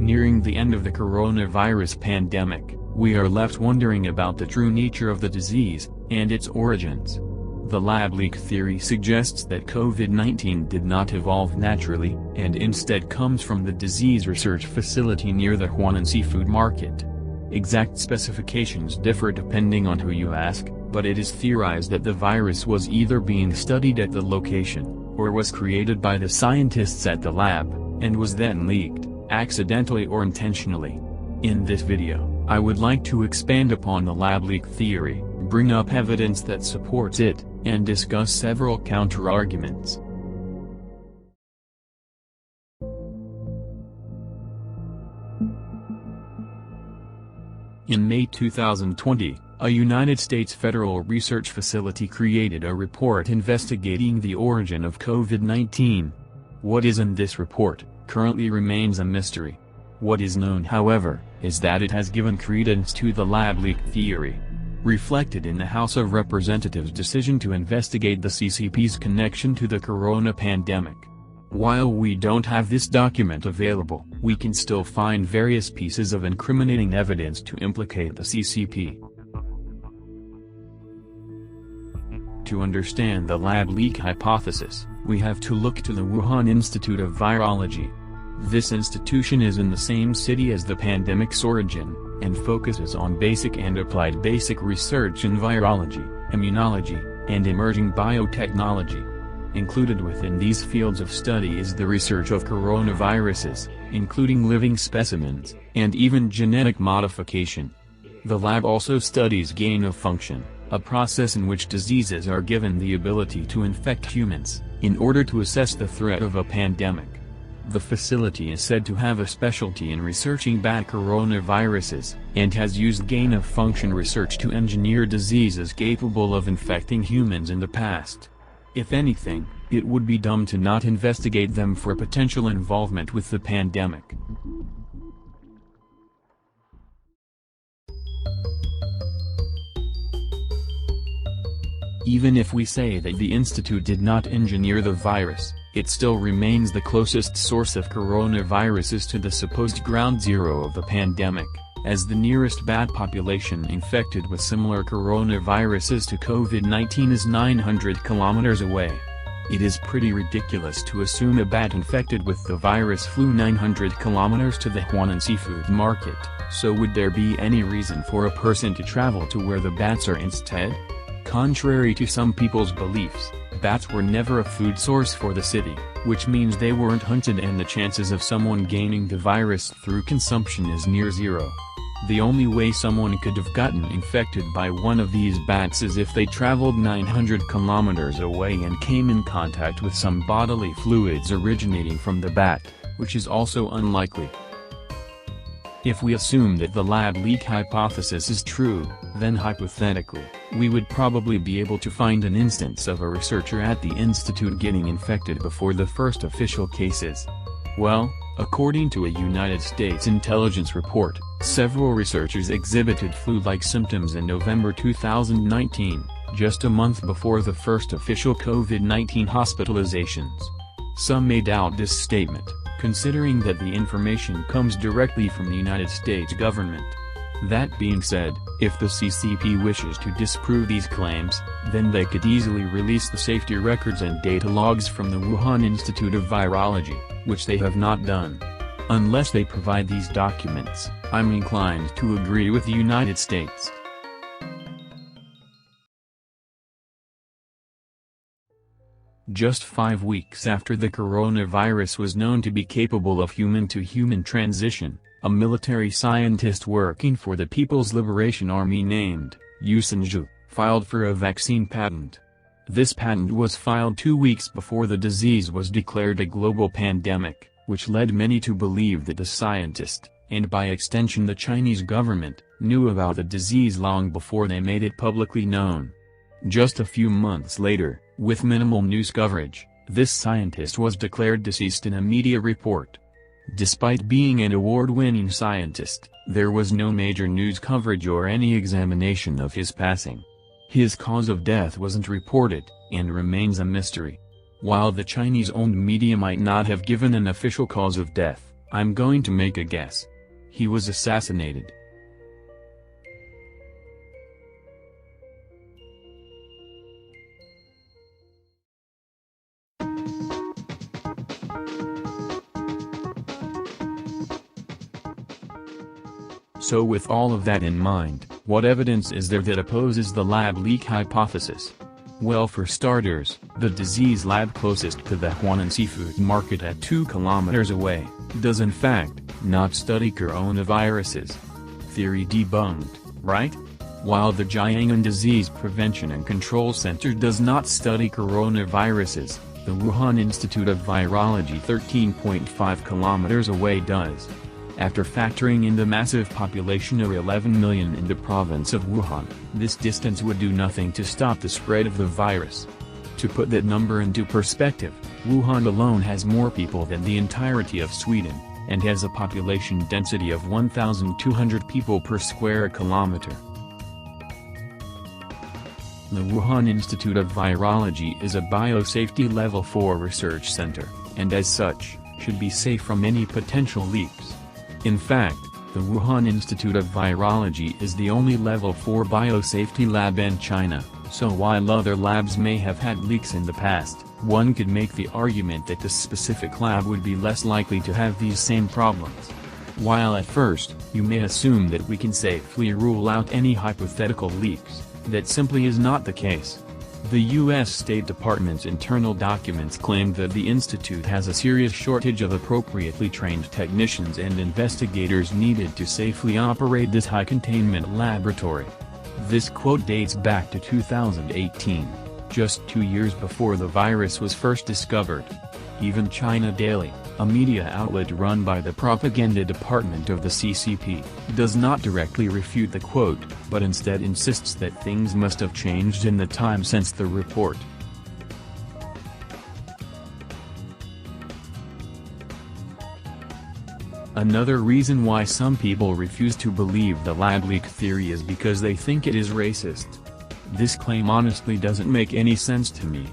Nearing the end of the coronavirus pandemic, we are left wondering about the true nature of the disease, and its origins. The lab leak theory suggests that COVID-19 did not evolve naturally, and instead comes from the disease research facility near the Huanan seafood market. Exact specifications differ depending on who you ask, but it is theorized that the virus was either being studied at the location, or was created by the scientists at the lab, and was then leaked, accidentally or intentionally. In this video, I would like to expand upon the lab leak theory, bring up evidence that supports it, and discuss several counter-arguments. In May 2020, a United States federal research facility created a report investigating the origin of COVID-19. What is in this report currently remains a mystery. What is known, however, is that it has given credence to the lab leak theory, reflected in the House of Representatives' decision to investigate the CCP's connection to the corona pandemic. While we don't have this document available, we can still find various pieces of incriminating evidence to implicate the CCP. To understand the lab leak hypothesis, we have to look to the Wuhan Institute of Virology. This institution is in the same city as the pandemic's origin, and focuses on basic and applied basic research in virology, immunology, and emerging biotechnology. Included within these fields of study is the research of coronaviruses, including living specimens, and even genetic modification. The lab also studies gain of function, a process in which diseases are given the ability to infect humans, in order to assess the threat of a pandemic. The facility is said to have a specialty in researching bat coronaviruses, and has used gain-of-function research to engineer diseases capable of infecting humans in the past. If anything, it would be dumb to not investigate them for potential involvement with the pandemic. Even if we say that the Institute did not engineer the virus, it still remains the closest source of coronaviruses to the supposed ground zero of the pandemic, as the nearest bat population infected with similar coronaviruses to COVID-19 is 900 kilometers away. It is pretty ridiculous to assume a bat infected with the virus flew 900 kilometers to the Huanan seafood market, so would there be any reason for a person to travel to where the bats are instead? Contrary to some people's beliefs, bats were never a food source for the city, which means they weren't hunted and the chances of someone gaining the virus through consumption is near zero. The only way someone could have gotten infected by one of these bats is if they traveled 900 kilometers away and came in contact with some bodily fluids originating from the bat, which is also unlikely. If we assume that the lab leak hypothesis is true, then hypothetically, we would probably be able to find an instance of a researcher at the institute getting infected before the first official cases. Well, according to a United States intelligence report, several researchers exhibited flu-like symptoms in November 2019, just a month before the first official COVID-19 hospitalizations. Some may doubt this statement, considering that the information comes directly from the United States government. That being said, if the CCP wishes to disprove these claims, then they could easily release the safety records and data logs from the Wuhan Institute of Virology, which they have not done. Unless they provide these documents, I'm inclined to agree with the United States. Just 5 weeks after the coronavirus was known to be capable of human-to-human transition, a military scientist working for the People's Liberation Army named Yu Sinzhu filed for a vaccine patent. This patent was filed 2 weeks before the disease was declared a global pandemic, which led many to believe that the scientist, and by extension the Chinese government, knew about the disease long before they made it publicly known. Just a few months later, with minimal news coverage, this scientist was declared deceased in a media report. Despite being an award-winning scientist, there was no major news coverage or any examination of his passing. His cause of death wasn't reported, and remains a mystery. While the Chinese-owned media might not have given an official cause of death, I'm going to make a guess. He was assassinated. So with all of that in mind, what evidence is there that opposes the lab leak hypothesis? Well, for starters, the disease lab closest to the Huanan seafood market at 2 kilometers away, does in fact, not study coronaviruses. Theory debunked, right? While the Jiangnan Disease Prevention and Control Center does not study coronaviruses, the Wuhan Institute of Virology 13.5 kilometers away does. After factoring in the massive population of 11 million in the province of Wuhan, this distance would do nothing to stop the spread of the virus. To put that number into perspective, Wuhan alone has more people than the entirety of Sweden, and has a population density of 1,200 people per square kilometer. The Wuhan Institute of Virology is a biosafety level 4 research center, and as such, should be safe from any potential leaks. In fact, the Wuhan Institute of Virology is the only level 4 biosafety lab in China, so while other labs may have had leaks in the past, one could make the argument that this specific lab would be less likely to have these same problems. While at first, you may assume that we can safely rule out any hypothetical leaks, that simply is not the case. The U.S. State Department's internal documents claimed that the institute has a serious shortage of appropriately trained technicians and investigators needed to safely operate this high-containment laboratory. This quote dates back to 2018, just 2 years before the virus was first discovered. Even China Daily, a media outlet run by the propaganda department of the CCP, does not directly refute the quote, but instead insists that things must have changed in the time since the report. Another reason why some people refuse to believe the lab leak theory is because they think it is racist. This claim honestly doesn't make any sense to me.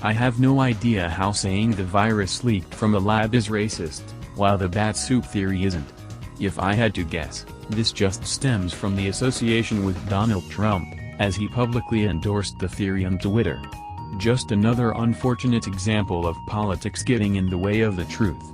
I have no idea how saying the virus leaked from a lab is racist, while the bat soup theory isn't. If I had to guess, this just stems from the association with Donald Trump, as he publicly endorsed the theory on Twitter. Just another unfortunate example of politics getting in the way of the truth.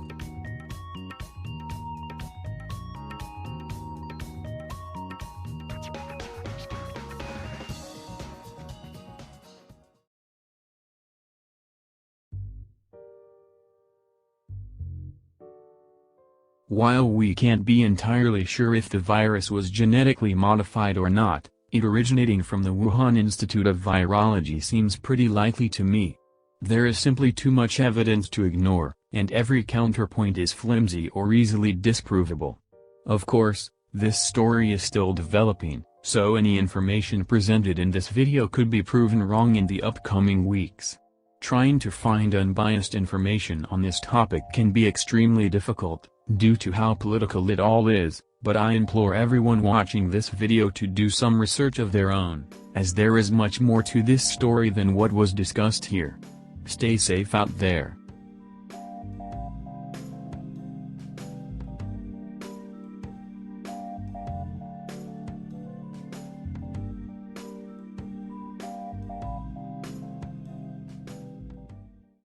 While we can't be entirely sure if the virus was genetically modified or not, it originating from the Wuhan Institute of Virology seems pretty likely to me. There is simply too much evidence to ignore, and every counterpoint is flimsy or easily disprovable. Of course, this story is still developing, so any information presented in this video could be proven wrong in the upcoming weeks. Trying to find unbiased information on this topic can be extremely difficult, due to how political it all is, but I implore everyone watching this video to do some research of their own, as there is much more to this story than what was discussed here. Stay safe out there.